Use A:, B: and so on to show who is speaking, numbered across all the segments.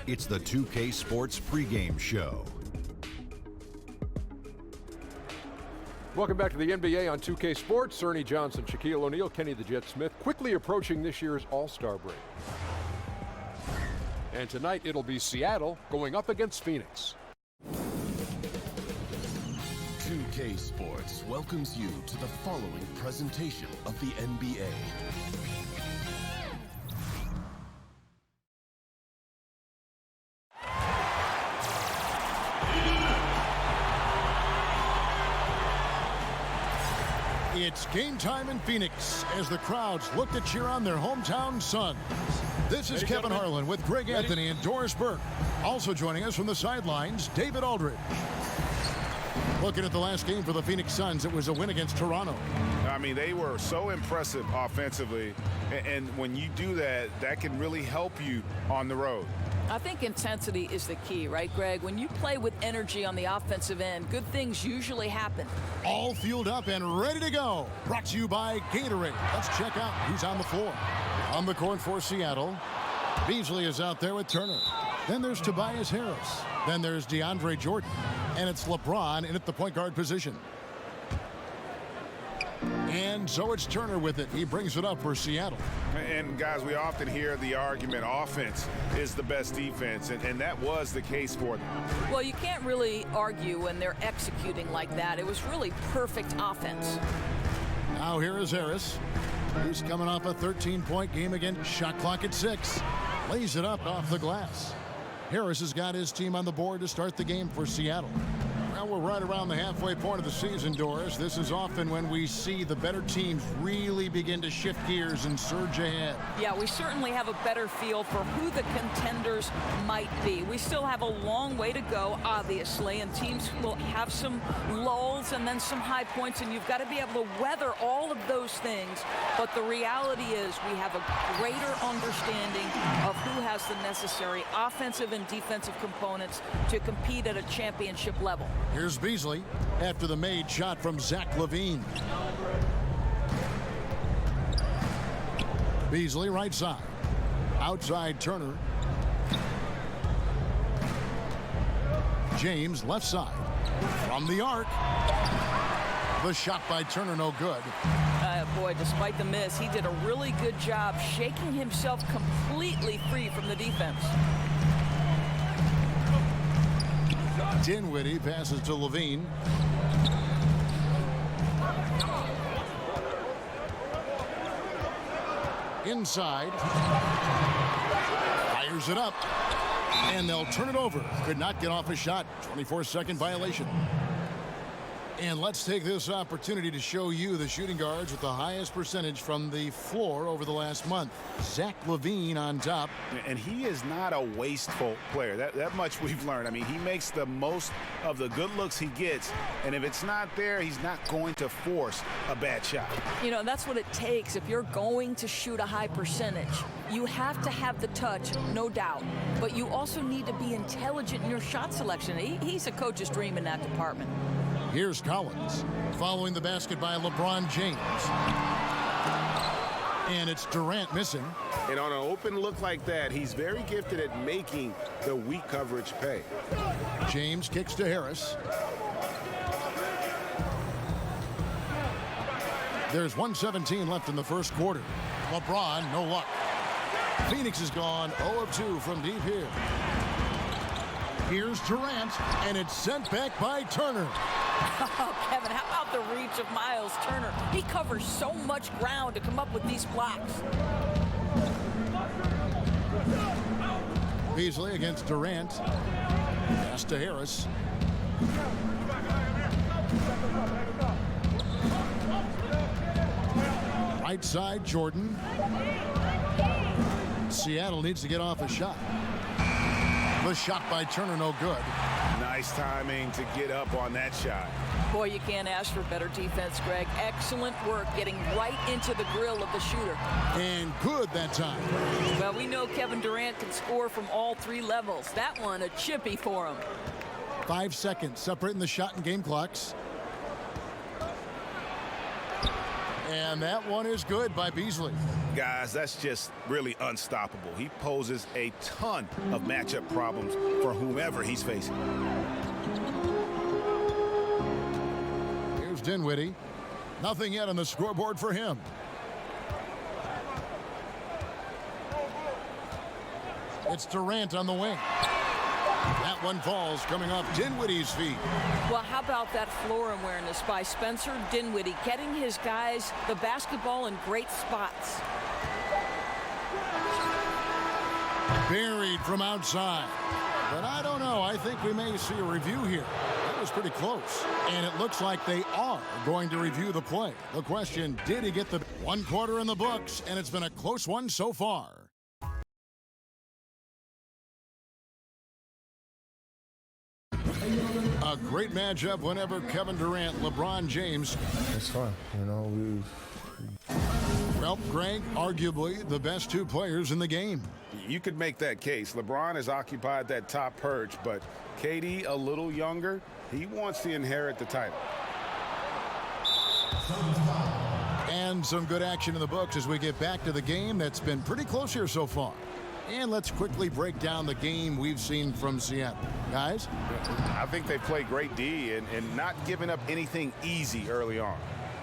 A: It's the 2K Sports pregame show.
B: Welcome back to the NBA on 2K Sports. Ernie Johnson, Shaquille O'Neal, Kenny the Jet Smith, quickly approaching this year's All-Star break. And tonight it'll be Seattle going up against Phoenix.
C: 2K Sports welcomes you to the following presentation of the NBA.
D: It's game time in Phoenix as the crowds look to cheer on their hometown Suns. This is Kevin Harlan with Greg Anthony and Doris Burke. Also joining us from the sidelines, David Aldridge. Looking at the last game for the Phoenix Suns, it was a win against Toronto.
E: I mean, they were so impressive offensively, and when you do that, that can really help you on the road.
F: I think intensity is the key, right, Greg? When you play with energy on the offensive end, good things usually happen.
D: All fueled up and ready to go. Brought to you by Gatorade. Let's check out who's on the floor. On the court for Seattle, Beasley is out there with Turner. Then there's Tobias Harris. Then there's DeAndre Jordan. And it's LeBron in at the point guard position. And so it's Turner with it. He brings it up for Seattle.
E: And, guys, we often hear the argument offense is the best defense, and that was the case for them.
F: Well, you can't really argue when they're executing like that. It was really perfect offense.
D: Now here is Harris. He's coming off a 13-point game again. Shot clock at 6. Lays it up off the glass. Harris has got his team on the board to start the game for Seattle. Well, we're right around the halfway point of the season, Doris. This is often when we see the better teams really begin to shift gears and surge ahead.
F: Yeah, we certainly have a better feel for who the contenders might be. We still have a long way to go, obviously, and teams will have some lulls and then some high points, and you've got to be able to weather all of those things. But the reality is we have a greater understanding of who has the necessary offensive and defensive components to compete at a championship level.
D: Here's Beasley after the made shot from Zach LaVine. Beasley right side. Outside Turner. James left side. From the arc. The shot by Turner no good.
F: Boy, despite the miss, he did a really good job shaking himself completely free from the defense.
D: Dinwiddie passes to LaVine. Inside. Fires it up. And they'll turn it over. Could not get off a shot. 24-second violation. And let's take this opportunity to show you the shooting guards with the highest percentage from the floor over the last month. Zach LaVine on top.
E: And he is not a wasteful player. That much we've learned. I mean, he makes the most of the good looks he gets. And if it's not there, he's not going to force a bad shot.
F: You know, that's what it takes. If you're going to shoot a high percentage, you have to have the touch, no doubt. But you also need to be intelligent in your shot selection. He's a coach's dream in that department.
D: Here's Collins following the basket by LeBron James. And it's Durant missing.
E: And on an open look like that, he's very gifted at making the weak coverage pay.
D: James kicks to Harris. There's 1:17 left in the first quarter. LeBron, no luck. Phoenix is gone 0 of 2 from deep here. Here's Durant, and it's sent back by Turner.
F: Oh, Kevin, how about the reach of Miles Turner? He covers so much ground to come up with these blocks.
D: Beasley against Durant. Pass to Harris. Right side, Jordan. Seattle needs to get off a shot. The shot by Turner, no good.
E: Nice timing to get up on that shot.
F: Boy, you can't ask for better defense, Greg. Excellent work getting right into the grill of the shooter.
D: And good that time.
F: Well, we know Kevin Durant can score from all 3 levels. That one, a chippy for him.
D: 5 seconds separating the shot and game clocks. And that one is good by Beasley.
E: Guys, that's just really unstoppable. He poses a ton of matchup problems for whomever he's facing.
D: Here's Dinwiddie. Nothing yet on the scoreboard for him. It's Durant on the wing. That one falls coming off Dinwiddie's feet.
F: Well, how about that floor awareness by Spencer Dinwiddie, getting his guys the basketball in great spots.
D: Buried from outside. But I don't know. I think we may see a review here. That was pretty close. And it looks like they are going to review the play. The question, did he get the 1 quarter in the books? And it's been a close one so far. A great matchup whenever Kevin Durant, LeBron James.
G: It's fun, you know.
D: Well, Greg, arguably the best two players in the game.
E: You could make that case. LeBron has occupied that top perch, but KD, a little younger, he wants to inherit the title.
D: And some good action in the books as we get back to the game that's been pretty close here so far. And let's quickly break down the game we've seen from Seattle. Guys?
E: I think they play great D and not giving up anything easy early on.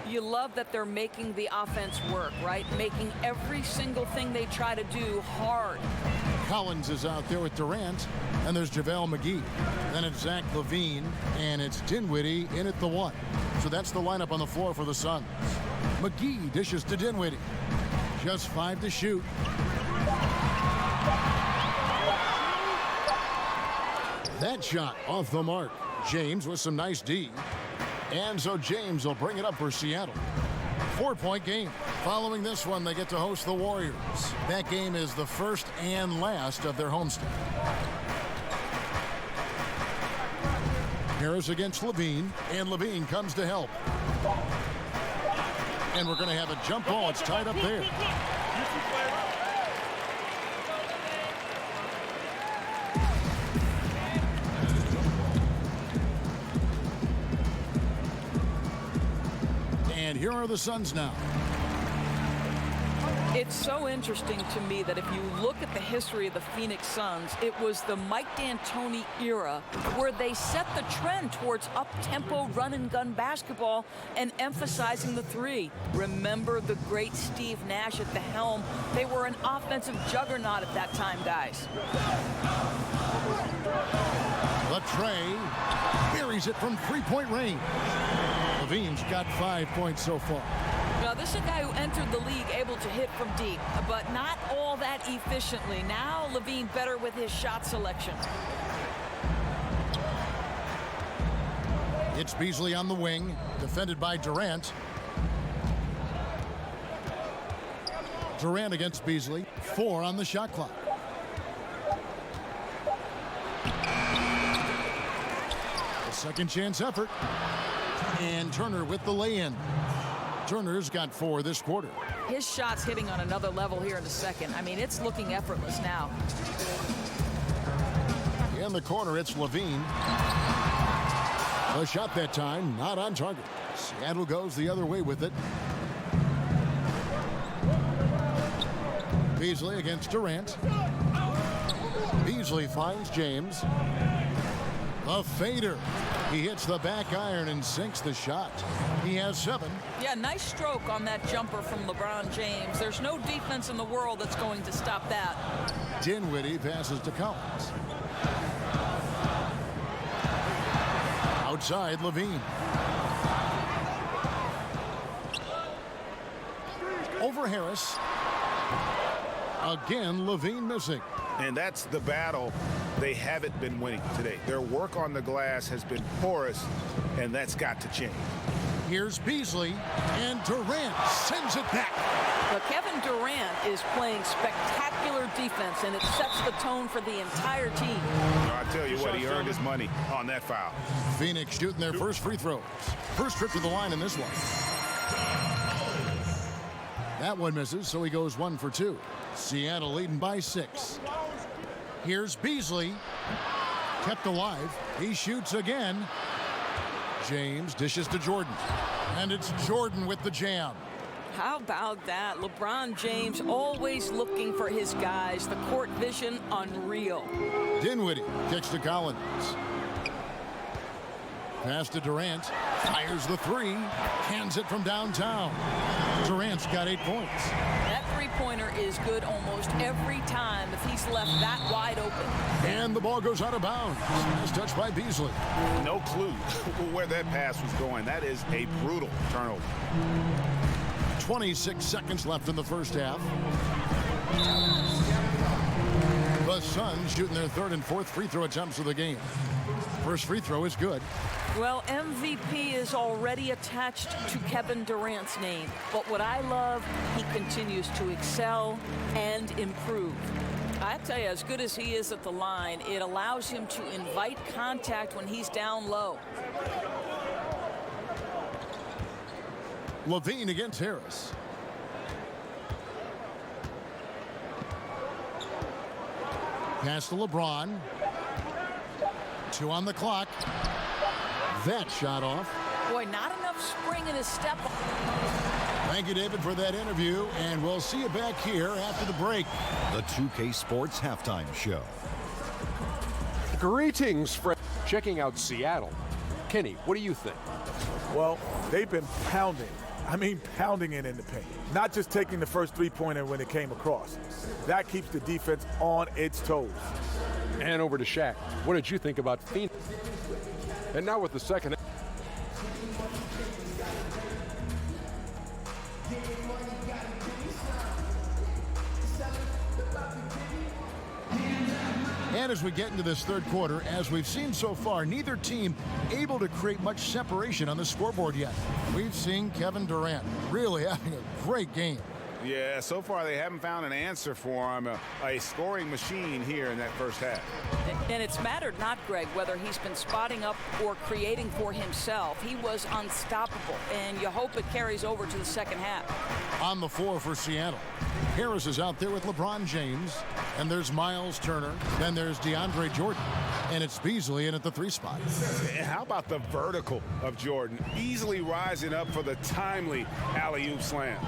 F: You love that they're making the offense work, right? Making every single thing they try to do hard.
D: Collins is out there with Durant, and there's JaVale McGee. Then it's Zach LaVine, and it's Dinwiddie in at the 1. So that's the lineup on the floor for the Suns. McGee dishes to Dinwiddie. Just 5 to shoot. That shot off the mark. James with some nice D. And so James will bring it up for Seattle. 4-point game. Following this one, they get to host the Warriors. That game is the first and last of their homestand. Harris against LaVine, and LaVine comes to help. And we're going to have a jump ball. It's tied up there. And here are the Suns now.
F: It's so interesting to me that if you look at the history of the Phoenix Suns, it was the Mike D'Antoni era where they set the trend towards up-tempo run-and-gun basketball and emphasizing the three. Remember the great Steve Nash at the helm. They were an offensive juggernaut at that time, guys.
D: Latrey buries it from three-point range. LaVine's got 5 points so far.
F: Now, this is a guy who entered the league able to hit from deep, but not all that efficiently. Now, LaVine better with his shot selection.
D: It's Beasley on the wing, defended by Durant. Durant against Beasley. 4 on the shot clock. A second chance effort. And Turner with the lay-in. Turner's got 4 this quarter.
F: His shot's hitting on another level here in the second. I mean, it's looking effortless now.
D: In the corner, it's LaVine. A shot that time, not on target. Seattle goes the other way with it. Beasley against Durant. Beasley finds James. A fader. He hits the back iron and sinks the shot. He has 7.
F: Yeah, nice stroke on that jumper from LeBron James. There's no defense in the world that's going to stop that.
D: Dinwiddie passes to Collins. Outside, LaVine. Over Harris. Again, LaVine missing.
E: And that's the battle they haven't been winning today. Their work on the glass has been porous, and that's got to change.
D: Here's Beasley, and Durant sends it back.
F: But Kevin Durant is playing spectacular defense, and it sets the tone for the entire team.
E: I tell you what, he earned his money on that foul.
D: Phoenix shooting their first free throws. First trip to the line in this one. That one misses, so he goes 1 for 2. Seattle leading by 6. Here's Beasley. Kept alive. He shoots again. James dishes to Jordan. And it's Jordan with the jam.
F: How about that? LeBron James always looking for his guys. The court vision, unreal.
D: Dinwiddie kicks to Collins. Pass to Durant. Fires the three. Hands it from downtown. Durant's got 8 points.
F: That three-pointer is good almost every time if he's left that wide open.
D: And the ball goes out of bounds. Nice touch by Beasley.
E: No clue where that pass was going. That is a brutal turnover.
D: 26 seconds left in the first half. The Suns shooting their third and fourth free throw attempts of the game. First free throw is good.
F: Well, MVP is already attached to Kevin Durant's name. But what I love, he continues to excel and improve. I tell you, as good as he is at the line, it allows him to invite contact when he's down low.
D: Levine against Harris. Pass to LeBron. 2 on the clock. That shot off.
F: Boy, not enough spring in his step.
D: Thank you, David, for that interview, and we'll see you back here after the break.
A: The 2K Sports Halftime Show.
B: Greetings, friends. Checking out Seattle. Kenny, what do you think?
H: Well, they've been pounding. I mean, pounding it in the paint. Not just taking the first three-pointer when it came across. That keeps the defense on its toes.
B: And over to Shaq. What did you think about Phoenix? And now with the second.
D: And as we get into this third quarter, as we've seen so far, neither team able to create much separation on the scoreboard yet. We've seen Kevin Durant really having a great game.
E: Yeah, so far they haven't found an answer for him, a scoring machine here in that first half.
F: And it's mattered not, Greg, whether he's been spotting up or creating for himself. He was unstoppable, and you hope it carries over to the second half.
D: On the floor for Seattle, Harris is out there with LeBron James, and there's Miles Turner, then there's DeAndre Jordan, and it's Beasley in at the 3 spot.
E: And how about the vertical of Jordan, easily rising up for the timely alley-oop slam.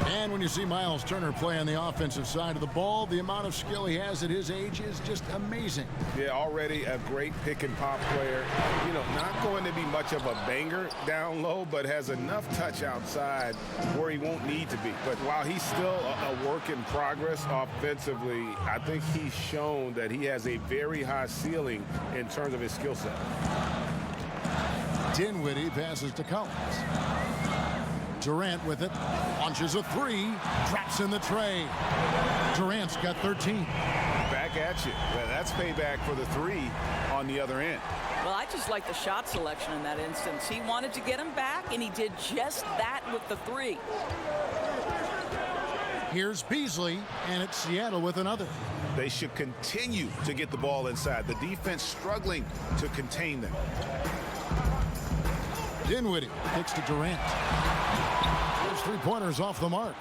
D: And when you see Miles Turner play on the offensive side of the ball, the amount of skill he has at his age is just amazing.
E: Yeah, already a great pick and pop player. You know, not going to be much of a banger down low, but has enough touch outside where he won't need to be. But while he's still a work in progress offensively, I think he's shown that he has a very high ceiling in terms of his skill set.
D: Dinwiddie passes to Collins. Durant with it, launches a 3, drops in the tray. Durant's got 13.
E: Back at you. That's payback for the 3 on the other end.
F: Well, I just like the shot selection in that instance. He wanted to get him back, and he did just that with the 3.
D: Here's Beasley, and it's Seattle with another.
E: They should continue to get the ball inside. The defense struggling to contain them.
D: Dinwiddie kicks to Durant. Those 3-pointers off the mark.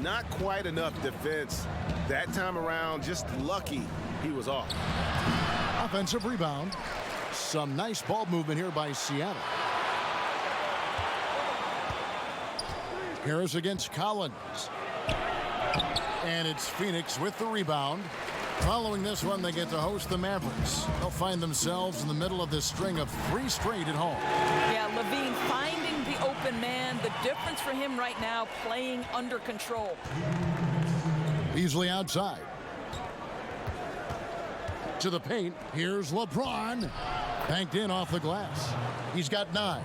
E: Not quite enough defense that time around. Just lucky he was off.
D: Offensive rebound. Some nice ball movement here by Seattle. Harris against Collins. And it's Phoenix with the rebound. Following this one, they get to host the Mavericks. They'll find themselves in the middle of this string of 3 straight at home.
F: Yeah, Levine finding the open man. The difference for him right now, playing under control.
D: Beasley outside. To the paint. Here's LeBron. Banked in off the glass. He's got 9.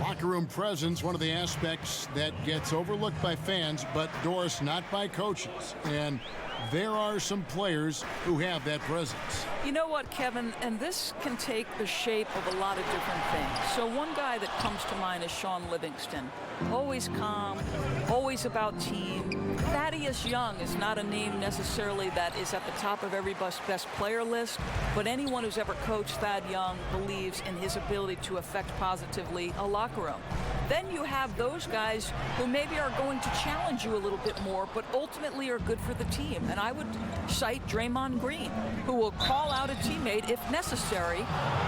D: Locker room presence, one of the aspects that gets overlooked by fans, but Doris, not by coaches. And there are some players who have that presence.
F: You know what, Kevin? And this can take the shape of a lot of different things. So one guy that comes to mind is Sean Livingston. Always calm, always about team. Thaddeus Young is not a name necessarily that is at the top of every best player list, but anyone who's ever coached Thad Young believes in his ability to affect positively a locker room. then you have those guys who maybe are going to challenge you a little bit more, but ultimately are good for the team. And I would cite Draymond Green, who will call out a teammate if necessary,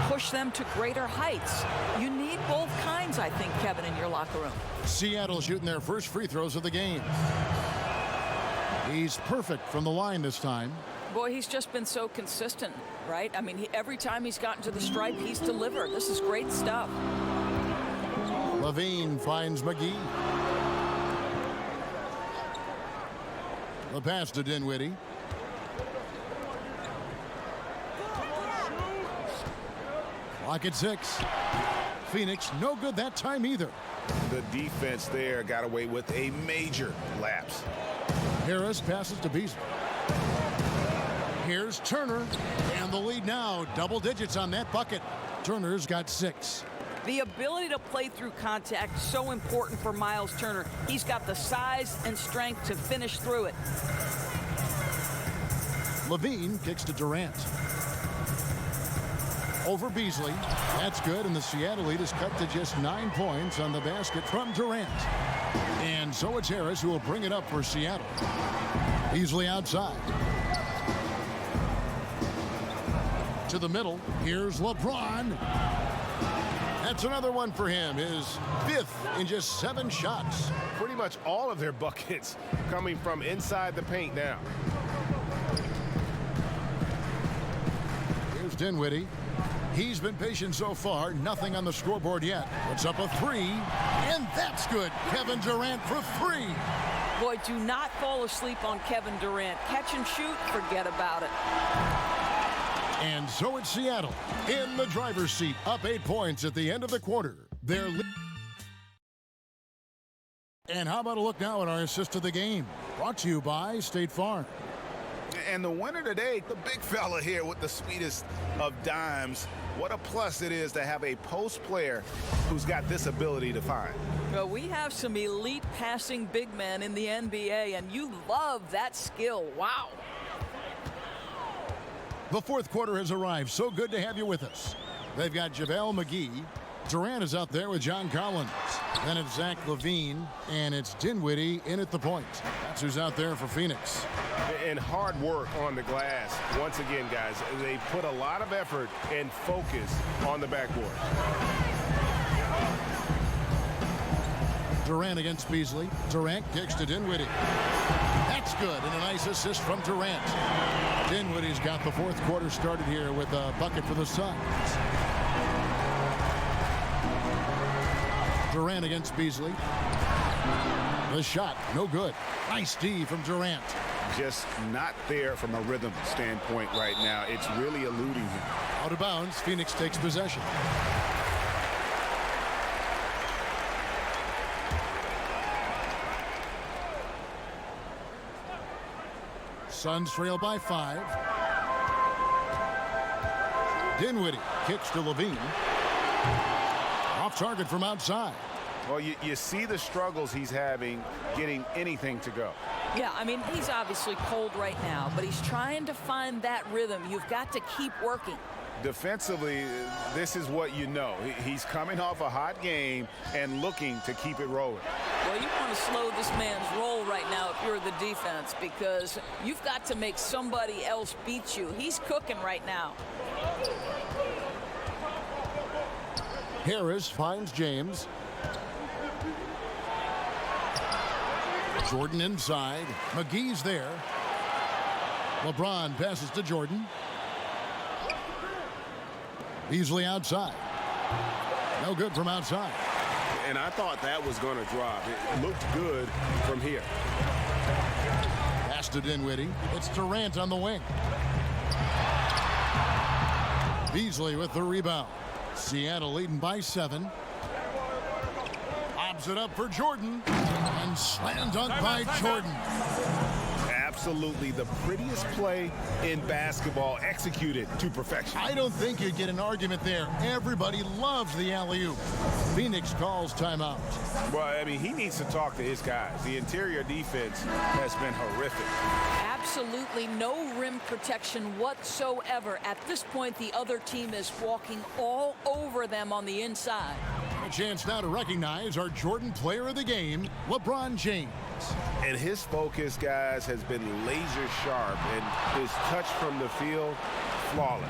F: push them to greater heights. You need both kinds, I think, Kevin, in your locker room.
D: Seattle shooting their first free throws of the game. He's perfect from the line this time.
F: Boy, he's just been so consistent, right? I mean, every time he's gotten to the stripe, he's delivered. This is great stuff.
D: Levine finds McGee. The pass to Dinwiddie. Clock at 6. Phoenix no good that time either.
E: The defense there got away with a major lapse.
D: Harris passes to Beasley. Here's Turner, and the lead now, double digits on that bucket. Turner's got 6.
F: The ability to play through contact, so important for Miles Turner. He's got the size and strength to finish through it.
D: Levine kicks to Durant. Over Beasley. That's good, and the Seattle lead is cut to just 9 points on the basket from Durant. And so it's Harris who will bring it up for Seattle. Beasley outside. To the middle. Here's LeBron. That's another one for him. His 5th in just 7 shots.
E: Pretty much all of their buckets coming from inside the paint now.
D: Here's Dinwiddie. He's been patient so far. Nothing on the scoreboard yet. Puts up a 3, and that's good. Kevin Durant for 3.
F: Boy, do not fall asleep on Kevin Durant. Catch and shoot, forget about it.
D: And so it's Seattle in the driver's seat, up 8 points at the end of the quarter. And how about a look now at our assist of the game? Brought to you by State Farm.
E: And the winner today, the big fella here with the sweetest of dimes. What a plus it is to have a post player who's got this ability to find.
F: Well, we have some elite passing big men in the NBA, and you love that skill. Wow.
D: The fourth quarter has arrived. So good to have you with us. They've got JaVale McGee. Durant is out there with John Collins. Then it's Zach LaVine, and it's Dinwiddie in at the point. That's who's out there for Phoenix.
E: And hard work on the glass. Once again, guys, they put a lot of effort and focus on the backboard.
D: Durant against Beasley. Durant kicks to Dinwiddie. That's good, and a nice assist from Durant. Dinwiddie's got the fourth quarter started here with a bucket for the Suns. Durant against Beasley. The shot, no good. Nice D from Durant.
E: Just not there from a rhythm standpoint right now. It's really eluding him.
D: Out of bounds, Phoenix takes possession. Suns trail by 5. Dinwiddie kicks to Levine. Off target from outside.
E: Well, you see the struggles he's having getting anything to go.
F: Yeah, I mean, he's obviously cold right now, but he's trying to find that rhythm. You've got to keep working.
E: Defensively, this is what you know. He's coming off a hot game and looking to keep it rolling.
F: Well, you want to slow this man's roll right now if you're the defense, because you've got to make somebody else beat you. He's cooking right now.
D: Harris finds James. Jordan inside. McGee's there. LeBron passes to Jordan. Beasley outside. No good from outside.
E: And I thought that was going to drop. It looked good from here.
D: Pass to Dinwiddie. It's Durant on the wing. Beasley with the rebound. Seattle leading by 7. Lobs it up for Jordan. And slam dunk by Jordan.
E: Absolutely the prettiest play in basketball, executed to perfection.
D: I don't think you'd get an argument there. Everybody loves the alley-oop. Phoenix calls timeout.
E: Well, I mean, he needs to talk to his guys. The interior defense has been horrific.
F: Absolutely no rim protection whatsoever. At this point, the other team is walking all over them on the inside.
D: chance now to recognize our Jordan Player of the Game, LeBron James.
E: And his focus, guys, has been laser sharp, and his touch from the field, flawless.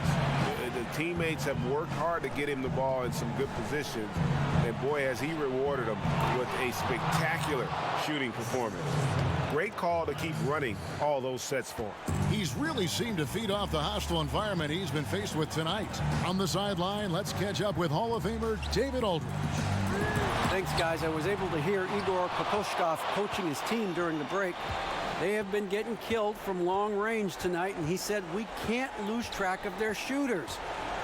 E: The teammates have worked hard to get him the ball in some good positions, and boy, has he rewarded them with a spectacular shooting performance. Great call to keep running all those sets for him.
D: He's really seemed to feed off the hostile environment he's been faced with tonight. On the sideline, let's catch up with Hall of Famer David Aldridge.
I: Thanks, guys. I was able to hear Igor Kokoshkov coaching his team during the break. They have been getting killed from long range tonight, and he said we can't lose track of their shooters.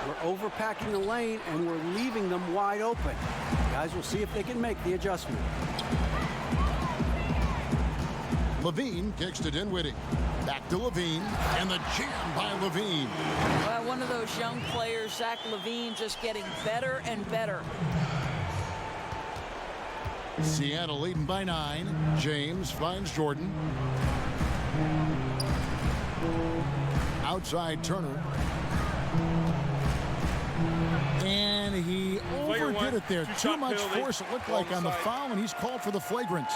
I: We're overpacking the lane, and we're leaving them wide open. Guys, we'll see if they can make the adjustment.
D: Levine kicks to Dinwiddie. Back to Levine, and the jam by Levine.
F: Well, one of those young players, Zach LaVine, just getting better and better.
D: Seattle leading by 9. James finds Jordan. Outside Turner. And he overdid it there. Too much force, it looked like, on the foul, and he's called for the flagrant.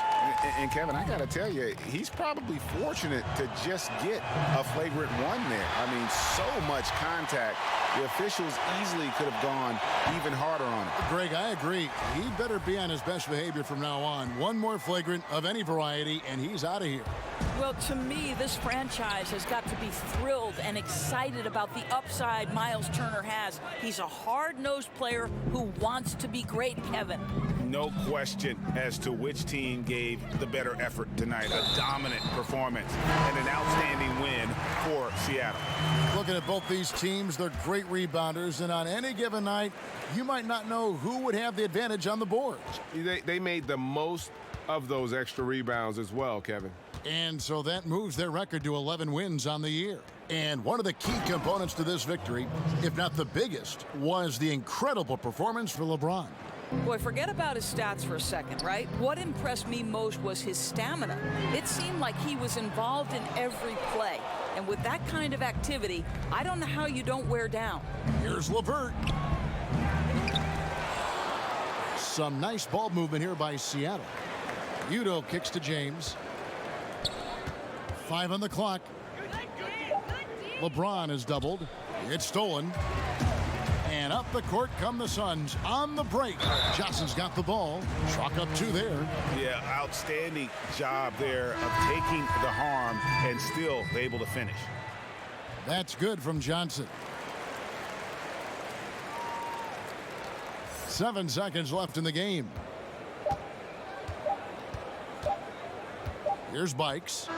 E: And Kevin, I got to tell you, he's probably fortunate to just get a flagrant one there. I mean, so much contact. The officials easily could have gone even harder on it.
D: Greg, I agree. He better be on his best behavior from now on. One more flagrant of any variety, and he's out of here.
F: Well, to me, this franchise has got to be thrilled and excited about the upside Miles Turner has. He's a hard-nosed player who wants to be great, Kevin.
E: No question as to which team gave the better effort tonight. A dominant performance and an outstanding win for Seattle.
D: Looking at both these teams, they're great rebounders, and on any given night, you might not know who would have the advantage on the boards.
J: They made the most of those extra rebounds as well, Kevin.
D: And so that moves their record to 11 wins on the year. And one of the key components to this victory, if not the biggest, was the incredible performance for LeBron.
F: Boy, forget about his stats for a second, right? What impressed me most was his stamina. It seemed like he was involved in every play. And with that kind of activity, I don't know how you don't wear down.
D: Here's LeVert. Some nice ball movement here by Seattle. Udo kicks to James. 5 on the clock. LeBron is doubled. It's stolen. And up the court come the Suns on the break. Johnson's got the ball. Chalk up 2 there.
E: Yeah, outstanding job there of taking the harm and still able to finish.
D: That's good from Johnson. 7 seconds left in the game. Here's Bikes.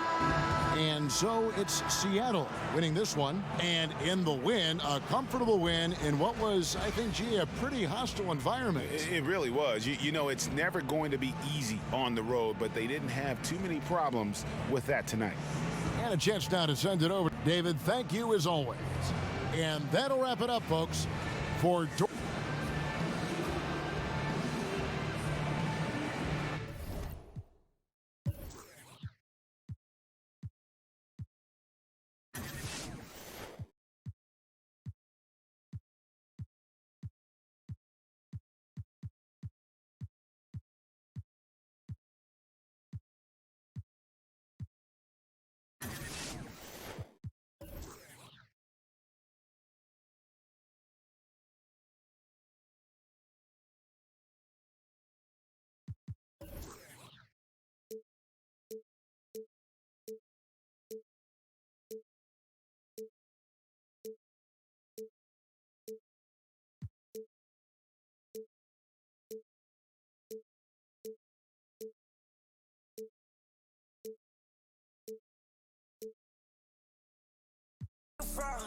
D: And so it's Seattle winning this one. And in the win, a comfortable win in what was, I think, gee, a pretty hostile environment.
E: It really was. You know, it's never going to be easy on the road, but they didn't have too many problems with that tonight.
D: And a chance now to send it over. David, thank you as always. And that'll wrap it up, folks, for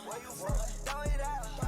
K: Where you from? Throw it out.